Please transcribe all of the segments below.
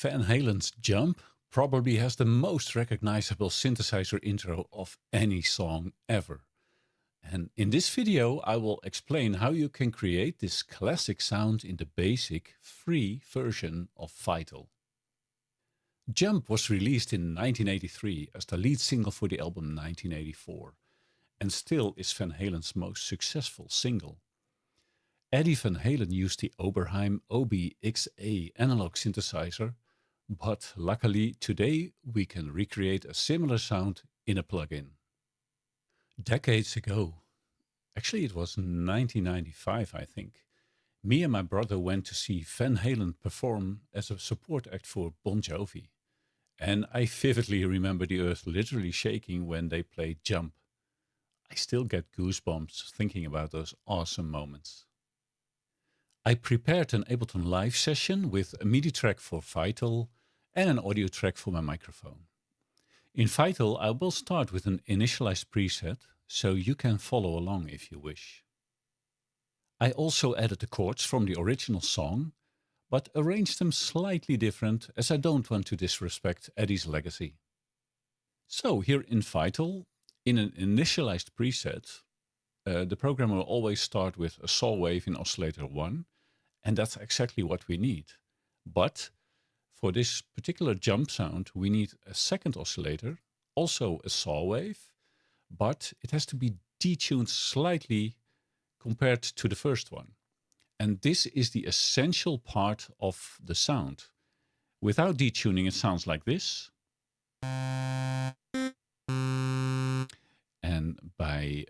Van Halen's Jump probably has the most recognizable synthesizer intro of any song ever. And in this video, I will explain how you can create this classic sound in the basic, free version of Vital. Jump was released in 1983 as the lead single for the album 1984, and still is Van Halen's most successful single. Eddie Van Halen used the Oberheim OB-XA analog synthesizer, but luckily today we can recreate a similar sound in a plugin. Decades ago, actually it was 1995 I think, me and my brother went to see Van Halen perform as a support act for Bon Jovi. And I vividly remember the earth literally shaking when they played Jump. I still get goosebumps thinking about those awesome moments. I prepared an Ableton Live session with a MIDI track for Vital and an audio track for my microphone. In Vital, I will start with an initialized preset, so you can follow along if you wish. I also added the chords from the original song, but arranged them slightly different as I don't want to disrespect Eddie's legacy. So here in Vital, in an initialized preset, the program will always start with a saw wave in oscillator 1, and that's exactly what we need. But for this particular jump sound, we need a second oscillator, also a saw wave, but it has to be detuned slightly compared to the first one. And this is the essential part of the sound. Without detuning, it sounds like this. And by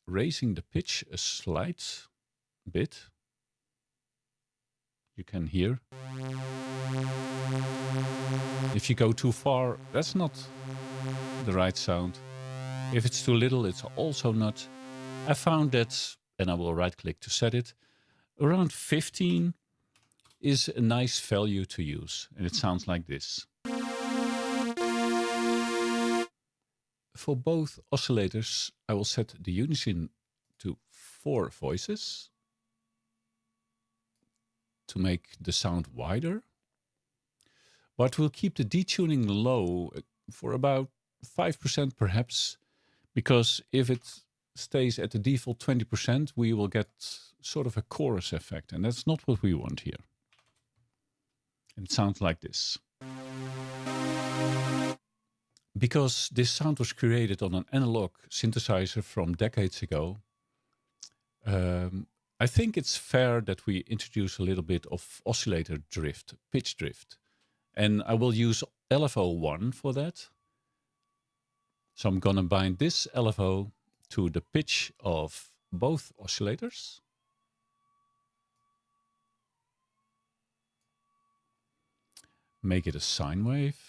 raising the pitch a slight bit, you can hear. If you go too far, that's not the right sound. If it's too little, it's also not. I found that, and I will right click to set it, around 15 is a nice value to use, and it sounds like this. For both oscillators, I will set the unison to 4 voices to make the sound wider. But we'll keep the detuning low for about 5% perhaps, because if it stays at the default 20%, we will get sort of a chorus effect, and that's not what we want here. And it sounds like this. Because this sound was created on an analog synthesizer from decades ago, I think it's fair that we introduce a little bit of oscillator drift, pitch drift. And I will use LFO1 for that. So I'm gonna bind this LFO to the pitch of both oscillators. Make it a sine wave.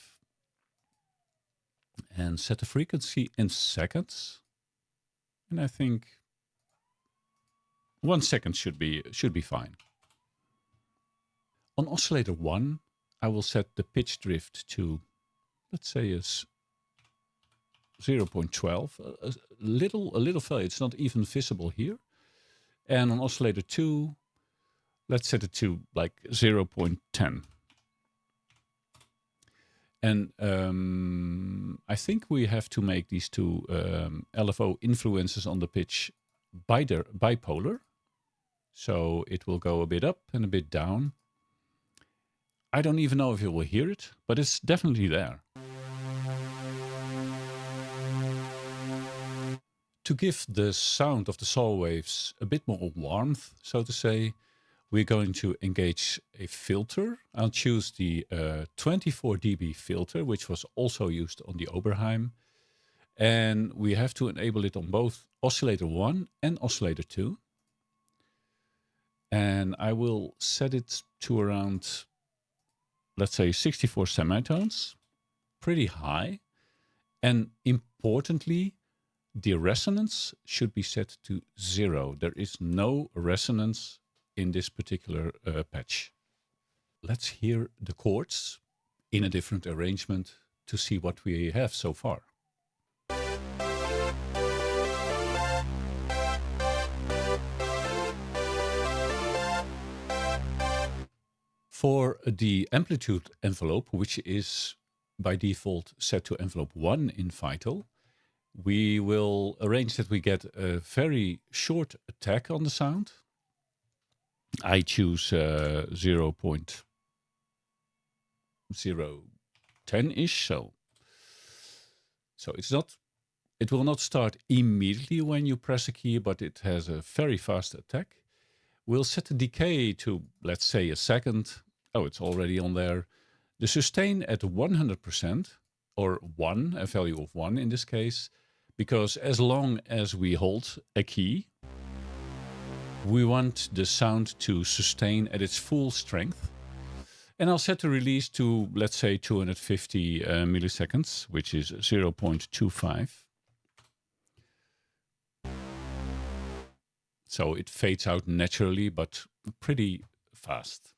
And set the frequency in seconds. And I think 1 second should be fine. On oscillator 1, I will set the pitch drift to, let's say, a 0.12, a little value. It's not even visible here. And on oscillator 2, let's set it to like 0.10. And I think we have to make these two LFO influences on the pitch bipolar. So it will go a bit up and a bit down. I don't even know if you will hear it, but it's definitely there. To give the sound of the saw waves a bit more warmth, so to say, we're going to engage a filter. I'll choose the 24 dB filter, which was also used on the Oberheim. And we have to enable it on both oscillator 1 and oscillator 2. And I will set it to around, let's say, 64 semitones, pretty high. And importantly, the resonance should be set to 0. There is no resonance in this particular patch. Let's hear the chords in a different arrangement to see what we have so far. For the amplitude envelope, which is by default set to envelope 1 in Vital, we will arrange that we get a very short attack on the sound. I choose 0.010-ish, so it will not start immediately when you press a key, but it has a very fast attack. We'll set the decay to, let's say, a second. Oh, it's already on there. The sustain at 100%, or 1, a value of 1 in this case, because as long as we hold a key, we want the sound to sustain at its full strength. And I'll set the release to, let's say, 250 milliseconds, which is 0.25. So it fades out naturally, but pretty fast.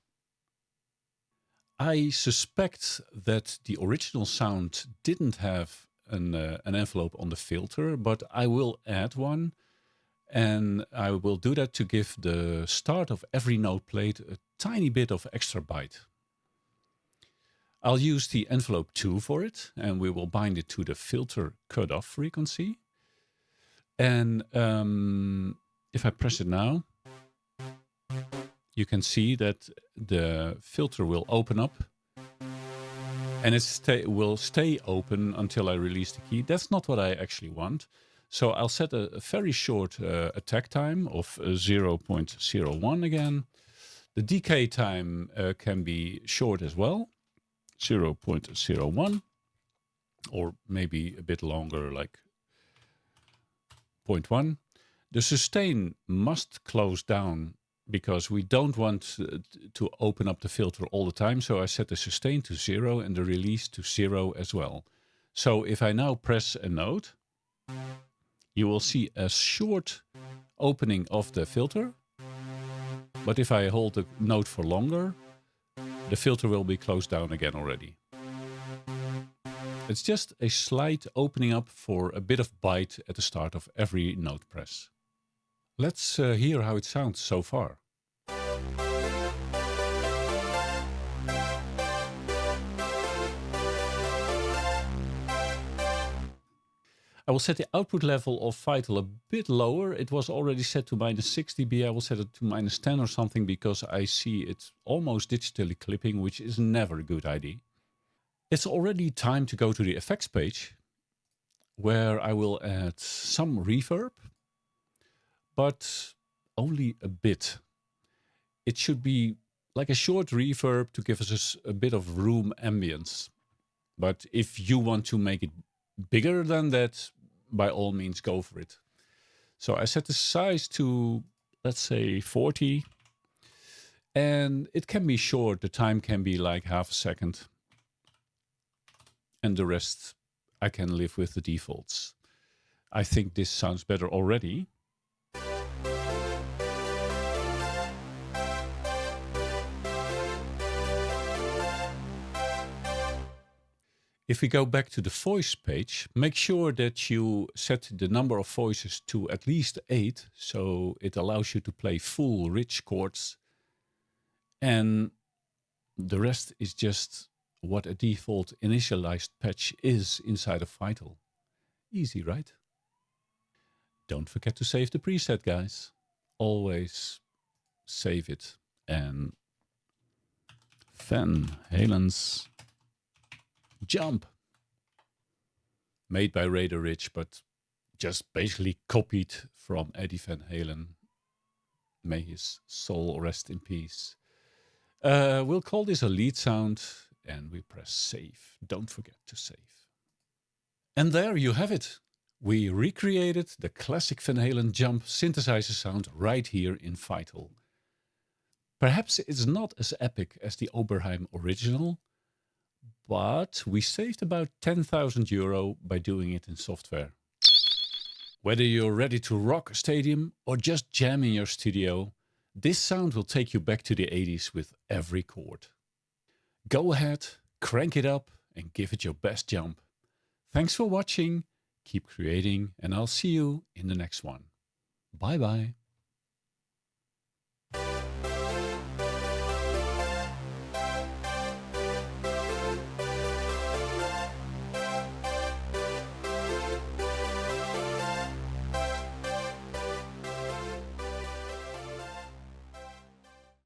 I suspect that the original sound didn't have an envelope on the filter, but I will add one. And I will do that to give the start of every note played a tiny bit of extra bite. I'll use the envelope 2 for it, and we will bind it to the filter cutoff frequency. And if I press it now, you can see that the filter will open up, and it will stay open until I release the key. That's not what I actually want. So I'll set a very short attack time of 0.01 again. The decay time can be short as well, 0.01, or maybe a bit longer, like 0.1. The sustain must close down because we don't want to open up the filter all the time. So I set the sustain to 0 and the release to 0 as well. So if I now press a note, you will see a short opening of the filter. But if I hold the note for longer, the filter will be closed down again already. It's just a slight opening up for a bit of bite at the start of every note press. Let's hear how it sounds so far. I will set the output level of Vital a bit lower. It was already set to -6 dB. I will set it to -10 or something because I see it almost digitally clipping, which is never a good idea. It's already time to go to the effects page, where I will add some reverb, but only a bit. It should be like a short reverb to give us a bit of room ambience. But if you want to make it bigger than that, by all means go for it. So I set the size to, let's say, 40. And it can be short. The time can be like half a second. And the rest, I can live with the defaults. I think this sounds better already. If we go back to the voice page, make sure that you set the number of voices to at least 8, so it allows you to play full rich chords. And the rest is just what a default initialized patch is inside of Vital. Easy, right? Don't forget to save the preset, guys. Always save it. And Van Halen's Jump, made by Rayder Rich, but just basically copied from Eddie Van Halen. May his soul rest in peace. We'll call this a lead sound, and we press save. Don't forget to save. And there you have it. We recreated the classic Van Halen Jump synthesizer sound right here in Vital. Perhaps it's not as epic as the Oberheim original, but we saved about €10,000 by doing it in software. Whether you're ready to rock a stadium or just jam in your studio, this sound will take you back to the 80s with every chord. Go ahead, crank it up and give it your best jump. Thanks for watching, keep creating, and I'll see you in the next one. Bye bye.